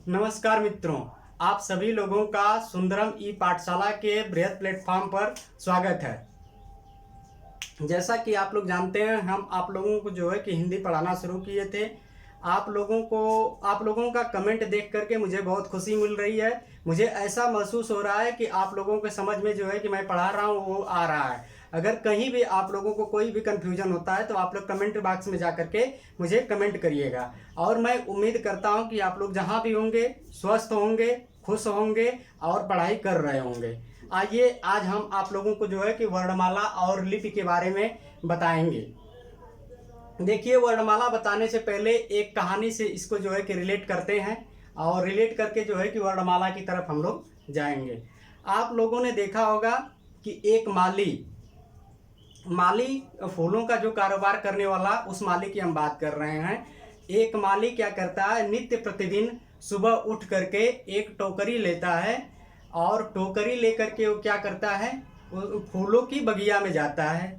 नमस्कार मित्रों, आप सभी लोगों का सुंदरम ई पाठशाला के बृहद प्लेटफॉर्म पर स्वागत है। जैसा कि आप लोग जानते हैं, हम आप लोगों को जो है कि हिंदी पढ़ाना शुरू किए थे। आप लोगों का कमेंट देख करके मुझे बहुत खुशी मिल रही है। मुझे ऐसा महसूस हो रहा है कि आप लोगों के समझ में जो है कि मैं पढ़ा रहा हूँ वो आ रहा है। अगर कहीं भी आप लोगों को कोई भी कन्फ्यूजन होता है तो आप लोग कमेंट बॉक्स में जा करके मुझे कमेंट करिएगा। और मैं उम्मीद करता हूं कि आप लोग जहां भी होंगे स्वस्थ होंगे, खुश होंगे और पढ़ाई कर रहे होंगे। आइए आज हम आप लोगों को जो है कि वर्णमाला और लिपि के बारे में बताएंगे। देखिए, वर्णमाला बताने से पहले एक कहानी से इसको जो है कि रिलेट करते हैं और रिलेट करके जो है कि वर्णमाला की तरफ हम लोग जाएंगे। आप लोगों ने देखा होगा कि एक माली माली फूलों का जो कारोबार करने वाला, उस माली की हम बात कर रहे हैं। एक माली क्या करता है, नित्य प्रतिदिन सुबह उठ करके एक टोकरी लेता है और टोकरी लेकर के वो क्या करता है, फूलों की बगिया में जाता है।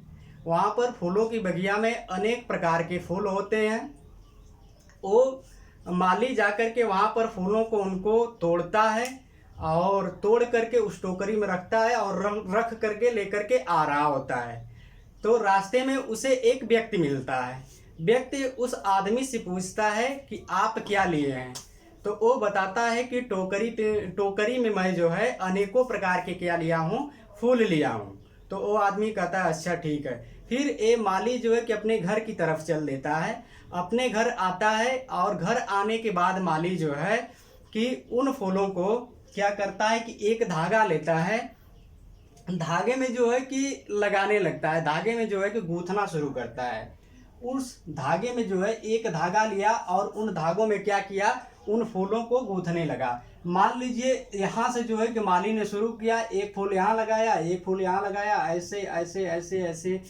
वहाँ पर फूलों की बगिया में अनेक प्रकार के फूल होते हैं। वो माली जाकर के वहाँ पर फूलों को उनको तोड़ता है और तोड़ करके उस टोकरी में रखता है और रख करके लेकर के आ रहा होता है। तो रास्ते में उसे एक व्यक्ति मिलता है। व्यक्ति उस आदमी से पूछता है कि आप क्या लिए हैं। तो वो बताता है कि टोकरी में मैं जो है अनेकों प्रकार के क्या लिया हूँ, फूल लिया हूँ। तो वो आदमी कहता है अच्छा ठीक है। फिर ये माली जो है कि अपने घर की तरफ चल देता है। अपने घर आता है और घर आने के बाद माली जो है कि उन फूलों को क्या करता है कि एक धागा लेता है। धागे में जो है कि लगाने लगता है, धागे में जो है कि गूंथना शुरू करता है। उस धागे में जो है एक धागा लिया और उन धागों में क्या किया, उन फूलों को गूंथने लगा। मान लीजिए यहाँ से जो है कि माली ने शुरू किया, एक फूल यहाँ लगाया, एक फूल यहाँ लगाया, ऐसे ऐसे ऐसे ऐसे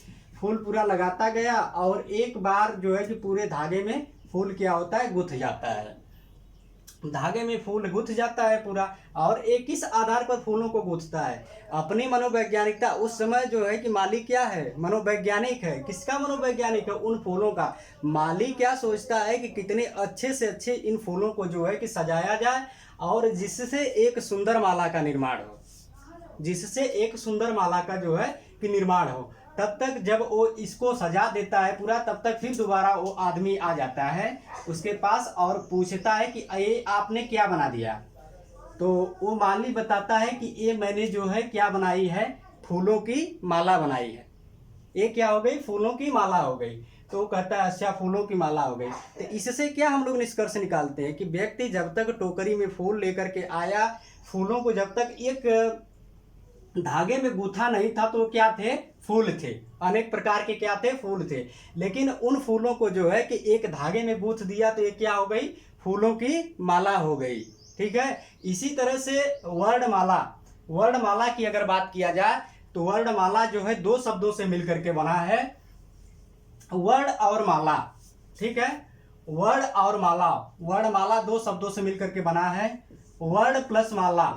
फूल पूरा लगाता गया और एक बार जो है कि पूरे धागे में फूल क्या होता है, गुथ जाता है। धागे में फूल गुथ जाता है पूरा। और एक किस आधार पर फूलों को गूंथता है, अपनी मनोवैज्ञानिकता। उस समय जो है कि माली क्या है, मनोवैज्ञानिक है। किसका मनोवैज्ञानिक है, उन फूलों का। माली क्या सोचता है कि कितने अच्छे से अच्छे इन फूलों को जो है कि सजाया जाए और जिससे एक सुंदर माला का निर्माण हो, जिससे एक सुंदर माला का जो है कि निर्माण हो। तब तक जब वो इसको सजा देता है पूरा, तब तक फिर दोबारा वो आदमी आ जाता है उसके पास और पूछता है कि ये आपने क्या बना दिया। तो वो माली बताता है कि ये मैंने जो है क्या बनाई है, फूलों की माला बनाई है। ये क्या हो गई, फूलों की माला हो गई। तो वो कहता है अच्छा फूलों की माला हो गई। तो इससे क्या हम लोग निष्कर्ष निकालते हैं कि व्यक्ति जब तक टोकरी में फूल लेकर के आया, फूलों को जब तक एक धागे में गूथा नहीं था तो क्या थे, फूल थे। अनेक प्रकार के क्या थे, फूल थे। लेकिन उन फूलों को जो है कि एक धागे में गूथ दिया तो ये क्या हो गई, फूलों की माला हो गई। ठीक है। इसी तरह से वर्णमाला, वर्णमाला की अगर बात किया जाए तो वर्णमाला जो है दो शब्दों से मिलकर के बना है, वर्ण और माला। ठीक है, वर्ण और माला। वर्णमाला दो शब्दों से मिलकर के बना है, वर्ण प्लस माला,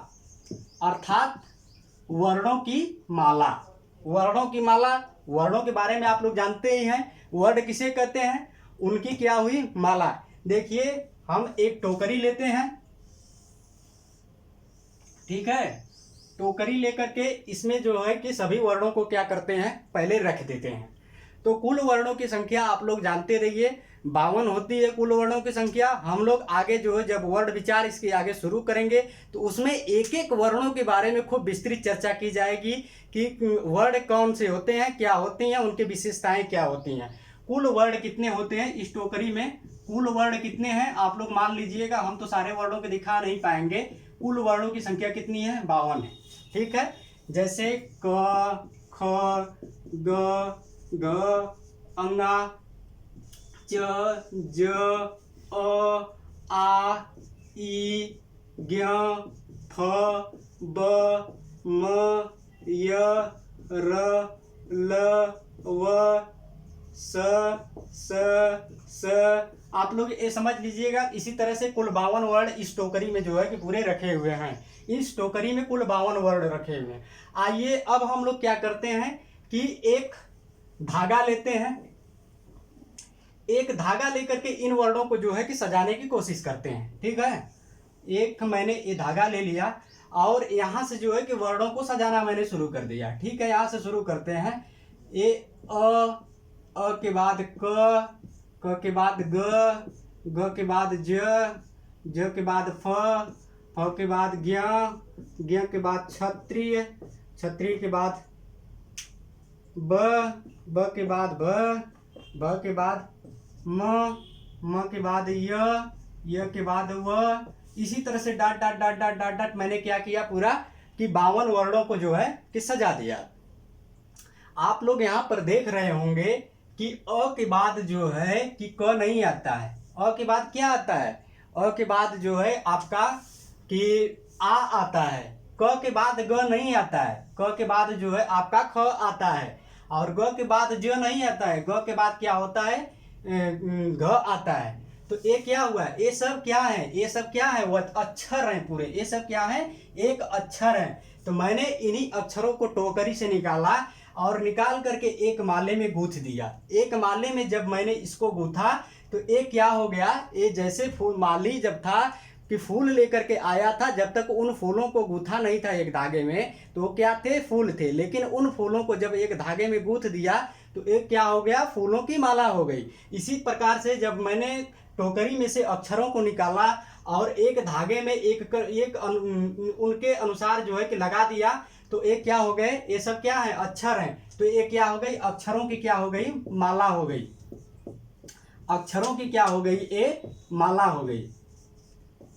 अर्थात वर्णों की माला। वर्णों की माला, वर्णों के बारे में आप लोग जानते ही हैं। वर्ण किसे कहते हैं, उनकी क्या हुई, माला। देखिए, हम एक टोकरी लेते हैं, ठीक है। टोकरी लेकर के इसमें जो है कि सभी वर्णों को क्या करते हैं, पहले रख देते हैं। तो कुल वर्णों की संख्या आप लोग जानते रहिए, 52 होती है कुल वर्णों की संख्या। हम लोग आगे जो है जब वर्ण विचार इसके आगे शुरू करेंगे तो उसमें एक एक वर्णों के बारे में खूब विस्तृत चर्चा की जाएगी कि वर्ण कौन से होते हैं, क्या होती हैं, उनकी विशेषताएं क्या होती हैं। कुल वर्ण कितने होते हैं इस टोकरी में, कुल वर्ण कितने हैं आप लोग मान लीजिएगा। हम तो सारे वर्णों को दिखा नहीं पाएंगे। कुल वर्णों की संख्या कितनी है, 52 है। ठीक है। जैसे क, ख, ग, घ, अंगा, च, ज, अ, आ, ई, ज्ञ, फ, ब, म, य, र, ल, व, स। आप लोग ये समझ लीजिएगा। इसी तरह से कुल 52 वर्ण इस टोकरी में जो है कि पूरे रखे हुए हैं। इस टोकरी में कुल 52 वर्ण रखे हुए हैं। आइए अब हम लोग क्या करते हैं कि एक धागा लेते हैं। एक धागा लेकर के इन वर्णों को जो है कि सजाने की कोशिश करते हैं। ठीक है। एक मैंने ये धागा ले लिया और यहाँ से जो है कि वर्णों को सजाना मैंने शुरू कर दिया। ठीक है, यहाँ से शुरू करते हैं। ए अ के बाद क के बाद ग के बाद ज के बाद फ के बाद ज्ञ के बाद क्षत्रिय के बाद ब के बाद भ के बाद म के बाद य के बाद व। इसी तरह से dot dot dot dot dot dot मैंने क्या किया पूरा कि 52 वर्णों को जो है कि सजा दिया। आप लोग यहाँ पर देख रहे होंगे कि अ के बाद जो है कि क नहीं आता है। अ के बाद क्या आता है? अ के बाद जो है आपका कि आ आता है। क के बाद ग नहीं आता है। क के बाद जो है आपका ख आता है और ग के बाद ज नहीं आता है। ग के बाद क्या होता है? घ आता है। तो ये क्या हुआ? ये सब क्या है? ये सब क्या है? वह अक्षर हैं पूरे। ये सब क्या है? एक अक्षर है। तो मैंने इन्हीं अक्षरों को टोकरी से निकाला और निकाल करके एक माले में गूंथ दिया। एक माले में जब मैंने इसको गूंथा तो ये क्या हो गया? ये जैसे फूल माली जब था कि फूल लेकर के आया था, जब तक उन फूलों को गूंथा नहीं था एक धागे में तो वो क्या थे? फूल थे। लेकिन उन फूलों को जब एक धागे में गूंथ दिया तो एक क्या हो गया? फूलों की माला हो गई। इसी प्रकार से जब मैंने टोकरी में से अक्षरों को निकाला और एक धागे में उनके अनुसार जो है कि लगा दिया तो एक क्या हो गए? ये सब क्या है? अक्षर हैं। तो ये क्या हो गई? अक्षरों की क्या हो गई? माला हो गई। अक्षरों की क्या हो गई? ये माला हो गई।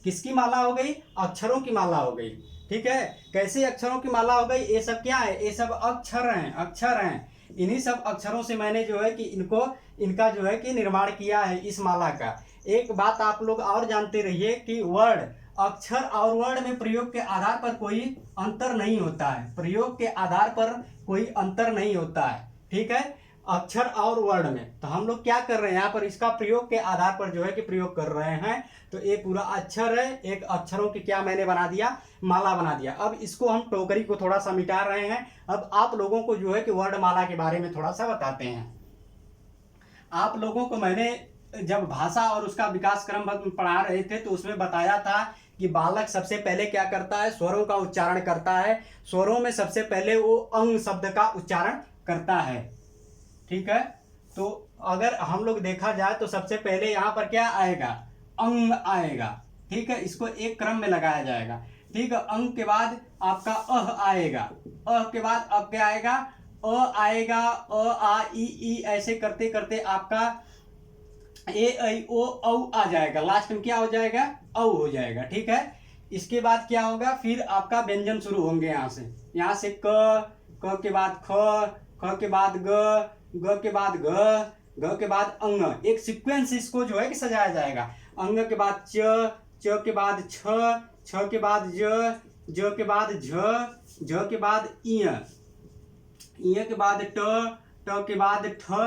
किसकी माला हो गई? अक्षरों की माला हो गई। ठीक है, कैसे अक्षरों की माला हो गई? ये सब क्या है? ये सब अक्षर हैं। अक्षर हैं। इन्हीं सब अक्षरों से मैंने जो है कि इनका जो है कि निर्माण किया है इस माला का। एक बात आप लोग और जानते रहिए कि वर्ण, अक्षर और वर्ण में प्रयोग के आधार पर कोई अंतर नहीं होता है। प्रयोग के आधार पर कोई अंतर नहीं होता है। ठीक है, अक्षर और वर्ण में। तो हम लोग क्या कर रहे हैं यहाँ पर? इसका प्रयोग के आधार पर जो है कि प्रयोग कर रहे हैं। तो ये पूरा अक्षर है। एक अक्षरों की क्या मैंने बना दिया? माला बना दिया। अब इसको हम टोकरी को थोड़ा सा मिटा रहे हैं। अब आप लोगों को जो है कि वर्णमाला के बारे में थोड़ा सा बताते हैं। आप लोगों को मैंने जब भाषा और उसका विकास क्रम पढ़ा रहे थे तो उसमें बताया था कि बालक सबसे पहले क्या करता है? स्वरों का उच्चारण करता है। स्वरों में सबसे पहले वो अंग शब्द का उच्चारण करता है। ठीक है, तो अगर हम लोग देखा जाए तो सबसे पहले यहाँ पर क्या आएगा? अंग आएगा। ठीक है, इसको एक क्रम में लगाया जाएगा। ठीक है, अंग के बाद आपका अह आएगा। अह के बाद अब क्या आएगा? अ आएगा। अ आ ई ऐसे करते करते आपका ए ऐ ओ औ आ जाएगा। लास्ट में क्या हो जाएगा? औ हो जाएगा। ठीक है, इसके बाद क्या होगा? फिर आपका व्यंजन शुरू होंगे यहाँ से क के बाद ख के बाद ग के बाद घ के बाद अंग। एक सीक्वेंस इसको जो है कि सजाया जाएगा। अंग के बाद च के बाद छ के बाद ज के बाद झ के बाद इय के बाद ट के बाद ठ।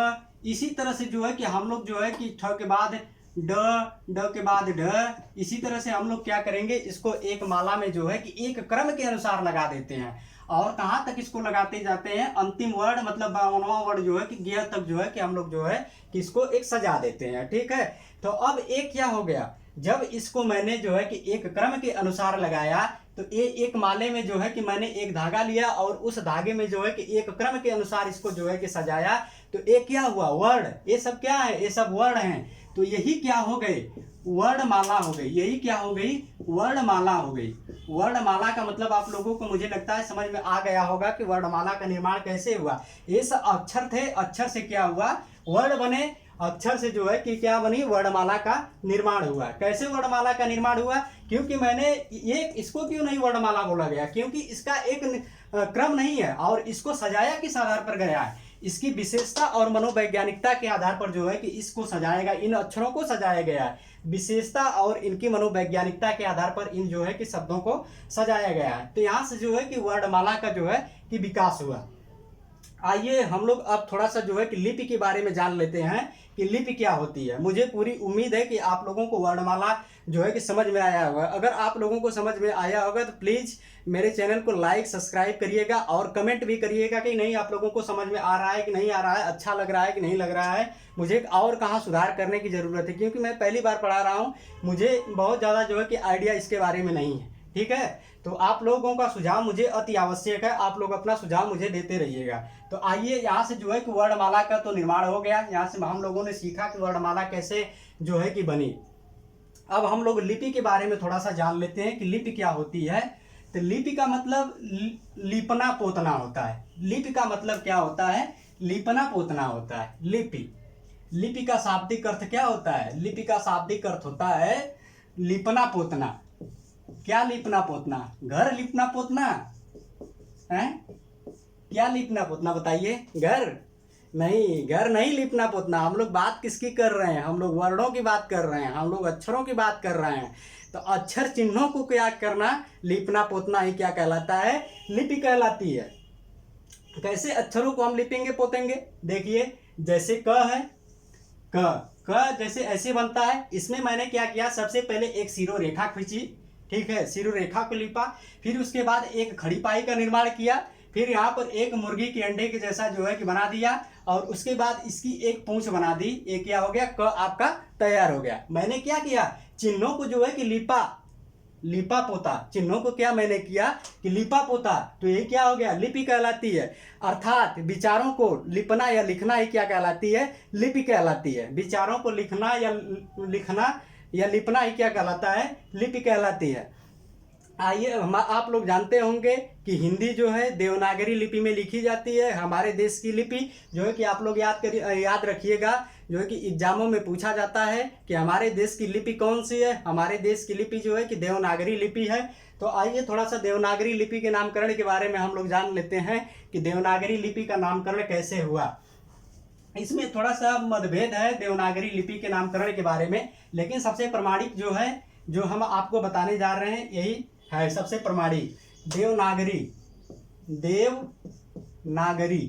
इसी तरह से जो है कि हम लोग जो है कि ठ के बाद ड के बाद ढ। इसी तरह से हम लोग क्या करेंगे? इसको एक माला में जो है कि एक क्रम के अनुसार लगा देते हैं। और कहाँ तक इसको लगाते जाते हैं? अंतिम वर्ड मतलब 52वां वर्ड जो है कि ज्ञ तक जो है कि हम लोग जो है कि इसको एक सजा देते हैं। ठीक है, तो अब एक क्या हो गया? जब इसको मैंने जो है कि एक क्रम के अनुसार लगाया तो ये एक माले में जो है कि मैंने एक धागा लिया और उस धागे में जो है कि एक क्रम के अनुसार इसको जो है कि सजाया तो ये क्या हुआ? वर्ण। ये सब क्या है? ये सब वर्ण हैं। तो यही क्या हो गए? वर्णमाला हो गई। यही क्या हो गई? वर्णमाला हो गई। वर्णमाला का मतलब आप लोगों को मुझे लगता है समझ में आ गया होगा कि वर्णमाला का निर्माण कैसे हुआ। ये सब अक्षर थे, अक्षर से क्या हुआ? वर्ण बने। अक्षर से जो है कि क्या बनी? वर्णमाला का निर्माण हुआ। कैसे वर्णमाला का निर्माण हुआ? क्योंकि मैंने ये इसको क्यों नहीं वर्णमाला बोला गया? क्योंकि इसका एक क्रम नहीं है और इसको सजाया किस आधार पर गया है? इसकी विशेषता और मनोवैज्ञानिकता के आधार पर जो है कि इसको सजाएगा, इन अक्षरों को सजाया गया है। विशेषता और इनकी मनोवैज्ञानिकता के आधार पर इन जो है कि शब्दों को सजाया गया है। तो यहाँ से जो है कि वर्णमाला का जो है कि विकास हुआ। आइए हम लोग अब थोड़ा सा जो है कि लिपि के बारे में जान लेते हैं कि लिपि क्या होती है। मुझे पूरी उम्मीद है कि आप लोगों को वर्णमाला जो है कि समझ में आया होगा। अगर आप लोगों को समझ में आया होगा तो प्लीज़ मेरे चैनल को लाइक सब्सक्राइब करिएगा और कमेंट भी करिएगा कि नहीं आप लोगों को समझ में आ रहा है कि नहीं आ रहा है, अच्छा लग रहा है कि नहीं लग रहा है, मुझे और कहाँ सुधार करने की ज़रूरत है, क्योंकि मैं पहली बार पढ़ा रहा हूँ, मुझे बहुत ज़्यादा जो है कि आइडिया इसके बारे में नहीं है। ठीक है, तो आप लोगों का सुझाव मुझे अति आवश्यक है, आप लोग अपना सुझाव मुझे देते रहिएगा। तो आइए यहाँ से जो है कि वर्णमाला का तो निर्माण हो गया, यहाँ से हम लोगों ने सीखा कि वर्णमाला कैसे जो है कि बनी। अब हम लोग लिपि के बारे में थोड़ा सा जान लेते हैं कि लिपि क्या होती है। तो लिपि का मतलब लिपना पोतना होता है। लिपि का मतलब क्या होता है? लिपना पोतना होता है। लिपि, लिपि का शाब्दिक अर्थ क्या होता है? लिपि का शाब्दिक अर्थ होता है लिपना पोतना। क्या लिपना पोतना? घर लिपना पोतना है? क्या लिपना पोतना बताइए? घर नहीं, घर नहीं लिपना पोतना। हम लोग बात किसकी कर रहे हैं? हम लोग वर्णों की बात कर रहे हैं, हम लोग अक्षरों की बात कर रहे हैं। तो अक्षर चिन्हों को क्या करना, लिपना पोतना ही क्या कहलाता है? लिपि कहलाती है। कैसे अक्षरों को हम लिपेंगे पोतेंगे? देखिए, जैसे क है, क जैसे ऐसे बनता है। इसमें मैंने क्या किया, सबसे पहले एक सिरो रेखा खींची, ठीक है, सिरो रेखा को लिपा, फिर उसके बाद एक खड़ी पाई का निर्माण किया, फिर यहाँ पर एक मुर्गी के अंडे के जैसा जो है कि बना दिया, और उसके बाद इसकी एक पूंछ बना दी। एक क्या हो गया? क आपका तैयार हो गया। मैंने क्या किया? चिन्हों को जो है कि लिपा, लिपा पोता। चिन्हों को क्या मैंने किया कि लिपा पोता। तो ये क्या हो गया? लिपि कहलाती है। अर्थात विचारों को लिपना या लिखना ही क्या कहलाती है? लिपि कहलाती है। विचारों को लिखना या लिपना ही क्या कहलाता है? लिपि कहलाती है। आइए, आप लोग जानते होंगे कि हिंदी जो है देवनागरी लिपि में लिखी जाती है। हमारे देश की लिपि जो है कि आप लोग याद रखिएगा, जो है कि एग्जामों में पूछा जाता है कि हमारे देश की लिपि कौन सी है। हमारे देश की लिपि जो है कि देवनागरी लिपि है। तो आइए थोड़ा सा देवनागरी लिपि के नामकरण के बारे में हम लोग जान लेते हैं कि देवनागरी लिपि का नामकरण कैसे हुआ। इसमें थोड़ा सा मतभेद है देवनागरी लिपि के नामकरण के बारे में, लेकिन सबसे प्रमाणिक जो है, जो हम आपको बताने जा रहे हैं, यही है सबसे प्रमाणिक। देवनागरी, देवनागरी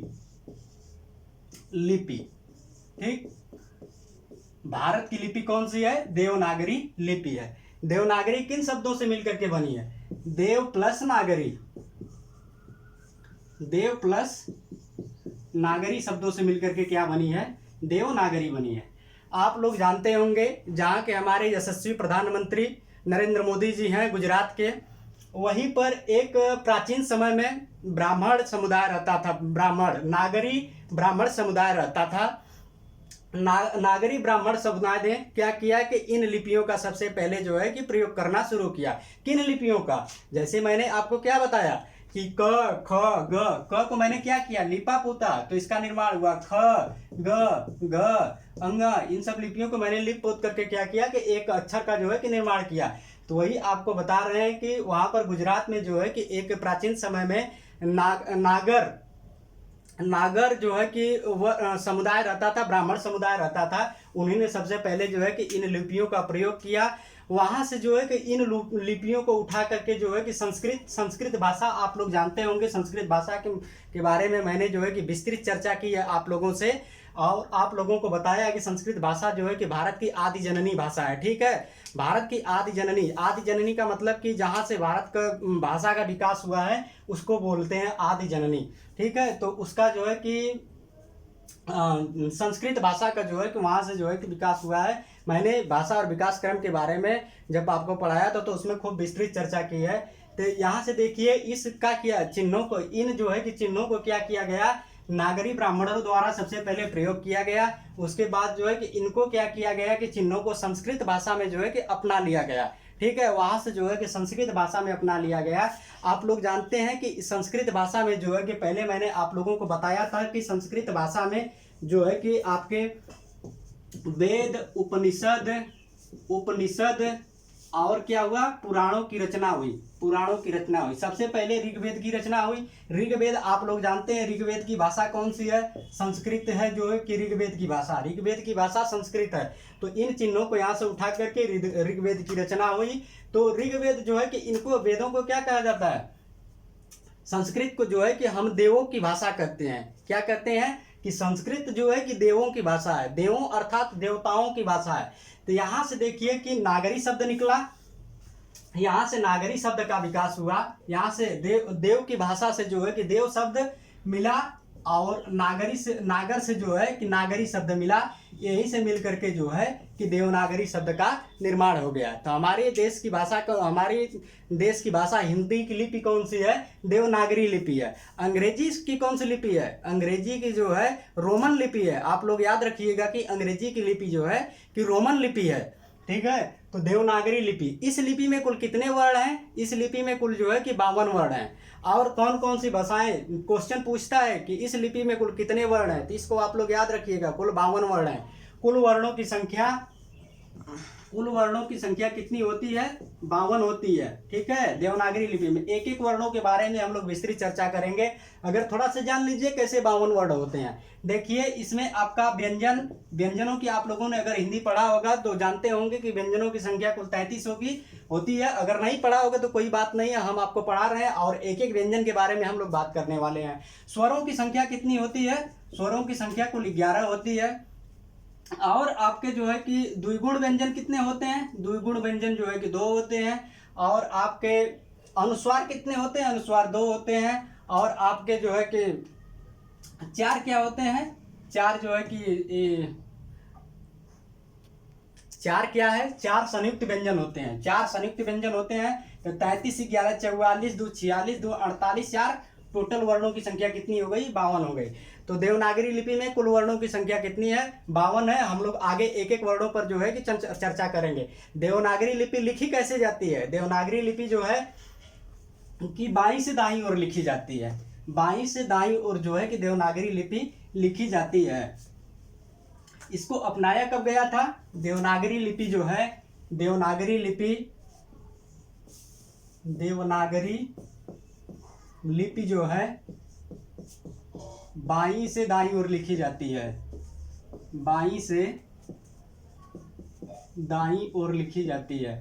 लिपि। ठीक, भारत की लिपि कौन सी है? देवनागरी लिपि है। देवनागरी किन शब्दों से मिलकर के बनी है? देव प्लस नागरी, देव प्लस नागरी शब्दों से मिलकर के क्या बनी है? देवनागरी बनी है। आप लोग जानते होंगे, जहाँ के हमारे यशस्वी प्रधानमंत्री नरेंद्र मोदी जी हैं गुजरात के, वहीं पर एक प्राचीन समय में ब्राह्मण समुदाय रहता था। नागरी ब्राह्मण समुदाय रहता था। नागरी ब्राह्मण समुदाय ने क्या किया कि इन लिपियों का सबसे पहले जो है कि प्रयोग करना शुरू किया। किन लिपियों का? जैसे मैंने आपको क्या बताया कि क ख ग, क को मैंने क्या किया? लिपा पोता, तो इसका निर्माण हुआ। ख ग घ अंग, इन सब लिपियों को मैंने लिप पोत करके क्या किया कि एक अक्षर का जो है कि निर्माण किया। तो वही आपको बता रहे हैं कि वहाँ पर गुजरात में जो है कि एक प्राचीन समय में नागर जो है कि वह समुदाय रहता था, ब्राह्मण समुदाय रहता था। उन्हीं ने सबसे पहले जो है कि इन लिपियों का प्रयोग किया। वहाँ से जो है कि इन लिपियों को उठा करके जो है कि संस्कृत भाषा, आप लोग जानते होंगे संस्कृत भाषा के बारे में मैंने जो है कि विस्तृत चर्चा की है आप लोगों से, और आप लोगों को बताया कि संस्कृत भाषा जो है कि भारत की आदि जननी भाषा है। ठीक है, भारत की आदि जननी। आदि जननी का मतलब कि जहाँ से भारत का भाषा का विकास हुआ है उसको बोलते हैं आदि जननी। ठीक है, तो उसका जो है कि संस्कृत भाषा का जो है कि वहाँ से जो है कि विकास हुआ है। मैंने भाषा और विकास क्रम के बारे में जब आपको पढ़ाया था तो उसमें खूब विस्तृत चर्चा की है। तो यहाँ से देखिए, इसका क्या चिन्हों को, इन जो है कि चिन्हों को क्या किया गया? नागरी ब्राह्मणों द्वारा सबसे पहले प्रयोग किया गया। उसके बाद जो है कि इनको क्या किया गया कि चिन्हों को संस्कृत भाषा में जो है कि अपना लिया गया। ठीक है, वहाँ से जो है कि संस्कृत भाषा में अपना लिया गया। आप लोग जानते हैं कि संस्कृत भाषा में जो है कि पहले मैंने आप लोगों को बताया था कि संस्कृत भाषा में जो है कि आपके वेद, उपनिषद और क्या हुआ? पुराणों की रचना हुई। पुराणों की रचना हुई। सबसे पहले ऋग्वेद की रचना हुई। ऋग्वेद आप लोग जानते हैं, ऋग्वेद की भाषा कौन सी है? संस्कृत है जो है कि ऋग्वेद की भाषा। ऋग्वेद की भाषा संस्कृत है। तो इन चिन्हों को यहाँ से उठा करके ऋग्वेद की रचना हुई। तो ऋग्वेद जो है कि इनको, वेदों को क्या कहा जाता है? संस्कृत को जो है कि हम देवों की भाषा कहते हैं। क्या कहते हैं? कि संस्कृत जो है कि देवों की भाषा है, देवों अर्थात देवताओं की भाषा है। तो यहाँ से देखिए कि नागरी शब्द निकला, यहाँ से नागरी शब्द का विकास हुआ, यहाँ से देव की भाषा से जो है कि देव शब्द मिला, और नागर से जो है कि नागरी शब्द मिला, यही से मिल करके जो है कि देवनागरी शब्द का निर्माण हो गया। तो हमारे देश की भाषा हिंदी की लिपि कौन सी है? देवनागरी लिपि है। अंग्रेजी की कौन सी लिपि है? अंग्रेजी की जो है रोमन लिपि है। आप लोग याद रखिएगा कि अंग्रेजी की लिपि जो है कि रोमन लिपि है, ठीक है। तो देवनागरी लिपि, इस लिपि में कुल कितने वर्ण हैं? इस लिपि में कुल जो है कि 52 वर्ण हैं। और कौन कौन सी भाषाएं, क्वेश्चन पूछता है कि इस लिपि में कुल कितने वर्ण हैं, तो इसको आप लोग याद रखिएगा, कुल 52 वर्ण हैं। कुल वर्णों की संख्या कितनी होती है? 52 होती है, ठीक है। देवनागरी लिपि में एक एक वर्णों के बारे में हम लोग विस्तृत चर्चा करेंगे। अगर थोड़ा सा जान लीजिए कैसे 52 वर्ण होते हैं। देखिए इसमें आपका व्यंजनों की, आप लोगों ने अगर हिंदी पढ़ा होगा तो जानते होंगे कि व्यंजनों की संख्या कुल 33 होती है। अगर नहीं पढ़ा होगा तो कोई बात नहीं है, हम आपको पढ़ा रहे हैं और एक एक व्यंजन के बारे में हम लोग बात करने वाले हैं। स्वरों की संख्या कितनी होती है? स्वरों की संख्या कुल 11 होती है। और आपके जो है कि द्विगुण व्यंजन कितने होते हैं? द्विगुण व्यंजन जो है कि 2 होते हैं। और आपके अनुस्वार कितने होते हैं? अनुस्वार 2 होते हैं। और आपके जो है कि 4 क्या होते हैं? 4 जो है कि 4 क्या है? 4 संयुक्त व्यंजन होते हैं। 4 संयुक्त व्यंजन होते हैं। तो 33, 11, 44, 2 46, 2 48, 4 टोटल वर्णों की संख्या कितनी हो गई? 52 हो गई। तो देवनागरी लिपि में कुल वर्णों की संख्या कितनी है? 52 है। हम लोग आगे एक एक वर्णों पर जो है कि चर्चा करेंगे। देवनागरी लिपि लिखी कैसे जाती है? देवनागरी लिपि जो है कि बाईं से दाईं ओर लिखी जाती है। बाईं से दाईं ओर जो है कि देवनागरी लिपि लिखी जाती है। इसको अपनाया कब गया था? देवनागरी लिपि जो है, देवनागरी लिपि जो है बाईं से दाईं ओर लिखी जाती है। बाईं से दाईं ओर लिखी जाती है।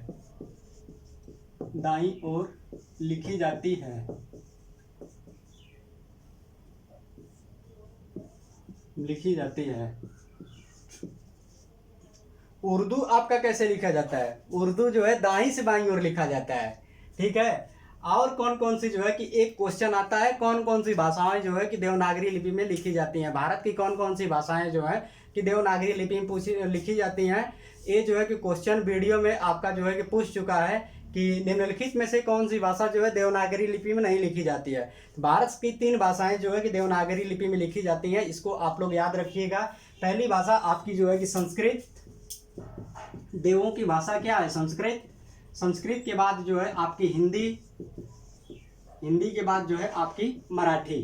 दाईं ओर लिखी जाती है। लिखी जाती है। उर्दू आपका कैसे लिखा जाता है? उर्दू जो है दाईं से बाईं ओर लिखा जाता है, ठीक है। और कौन कौन सी जो है कि एक क्वेश्चन आता है, कौन कौन सी भाषाएं जो है कि देवनागरी लिपि में लिखी जाती हैं? भारत की कौन कौन सी भाषाएं जो है कि देवनागरी लिपि में लिखी जाती हैं? ये जो है कि क्वेश्चन वीडियो में आपका जो है कि पूछ चुका है कि निम्नलिखित में से कौन सी भाषा जो है देवनागरी लिपि में नहीं लिखी जाती है। भारत की 3 भाषाएं जो है कि देवनागरी लिपि में लिखी जाती हैं, इसको आप लोग याद रखिएगा। पहली भाषा आपकी जो है कि संस्कृत, देवों की भाषा क्या है? संस्कृत। संस्कृत के बाद जो है आपकी हिंदी, हिंदी के बाद जो है आपकी मराठी।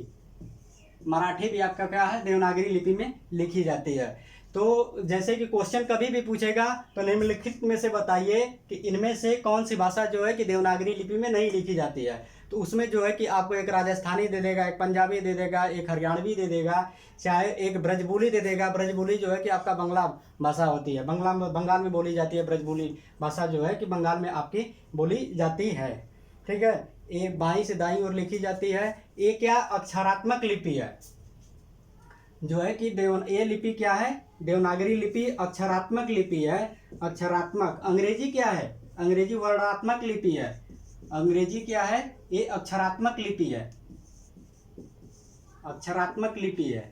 मराठी भी आपका क्या है? देवनागरी लिपि में लिखी जाती है। तो जैसे कि क्वेश्चन कभी भी पूछेगा तो निम्नलिखित में से बताइए कि इनमें से कौन सी भाषा जो है कि देवनागरी लिपि में नहीं लिखी जाती है। तो उसमें जो है कि आपको एक राजस्थानी दे देगा, एक पंजाबी दे देगा, एक हरियाणवी दे देगा, चाहे एक ब्रजबुली दे देगा। ब्रजबुली जो है कि आपका बंगला भाषा होती है, बंगाल में बोली जाती है। ब्रजबुली भाषा जो है कि बंगाल में आपकी बोली जाती है, ठीक है। ये बाईं से दाईं ओर लिखी जाती है। ये क्या? अक्षरात्मक लिपि है जो है कि ये लिपि क्या है? देवनागरी लिपि अक्षरात्मक लिपि है। अक्षरात्मक। अंग्रेजी क्या है? अंग्रेजी वर्णात्मक लिपि है। अंग्रेजी क्या है? ये अक्षरात्मक लिपि है। अक्षरात्मक लिपि है।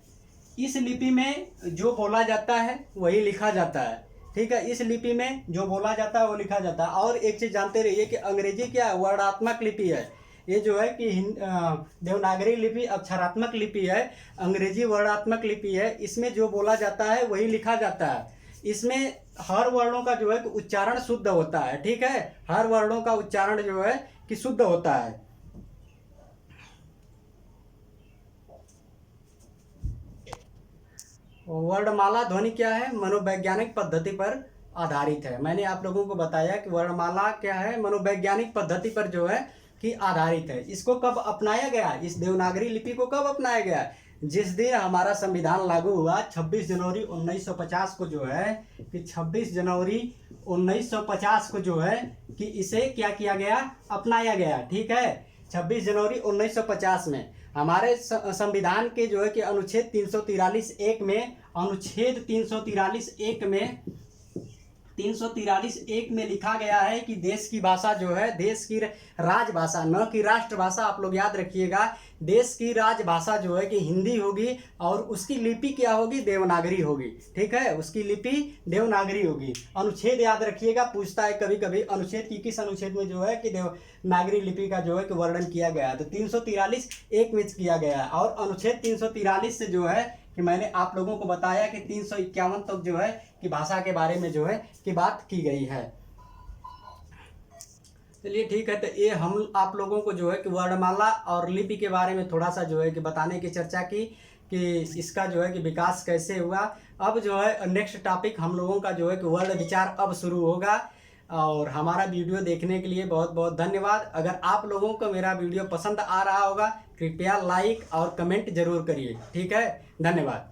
इस लिपि में जो बोला जाता है वही लिखा जाता है, ठीक है। इस लिपि में जो बोला जाता है वो लिखा जाता है। और एक चीज जानते रहिए कि अंग्रेजी क्या है? वर्णात्मक लिपि है। ये जो है कि देवनागरी लिपि अक्षरात्मक लिपि है, अंग्रेजी वर्णात्मक लिपि है। इसमें जो बोला जाता है वही लिखा जाता है। इसमें हर वर्णों का जो है कि उच्चारण शुद्ध होता है, ठीक है। हर वर्णों का उच्चारण जो है कि शुद्ध होता है। वर्णमाला ध्वनि क्या है? मनोवैज्ञानिक पद्धति पर आधारित है। मैंने आप लोगों को बताया कि वर्णमाला क्या है? मनोवैज्ञानिक पद्धति पर जो है कि आधारित है। इसको कब अपनाया गया? इस देवनागरी लिपि को कब अपनाया गया? जिस दिन हमारा संविधान लागू हुआ 26 जनवरी 1950 को जो है कि 26 जनवरी 1950 को जो है कि इसे क्या किया गया? अपनाया गया, ठीक है। 26 जनवरी 1950 में हमारे संविधान के जो है कि अनुच्छेद 343(1) में, अनुच्छेद 343(1) में 343(1) में लिखा गया है कि देश की भाषा जो है, देश की राजभाषा, न कि राष्ट्रभाषा, आप लोग याद रखिएगा, देश की राजभाषा जो है कि हिंदी होगी और उसकी लिपि क्या होगी, देवनागरी होगी। ठीक है, उसकी लिपि देवनागरी होगी। अनुच्छेद याद रखिएगा, पूछता है कभी कभी अनुच्छेद की किस अनुच्छेद में जो है कि देवनागरी लिपि का जो है कि वर्णन किया गया है, तो 343(1) में किया गया है। और अनुच्छेद 343 से जो है कि मैंने आप लोगों को बताया कि 351 तक जो है कि भाषा के बारे में जो है कि बात की गई है। चलिए ठीक है, तो ये हम आप लोगों को जो है कि वर्णमाला और लिपि के बारे में थोड़ा सा जो है कि बताने की चर्चा की कि इसका जो है कि विकास कैसे हुआ। अब जो है नेक्स्ट टॉपिक हम लोगों का जो है कि वर्ण विचार अब शुरू होगा। और हमारा वीडियो देखने के लिए बहुत बहुत धन्यवाद। अगर आप लोगों को मेरा वीडियो पसंद आ रहा होगा, कृपया लाइक और कमेंट जरूर करिए। ठीक है, धन्यवाद।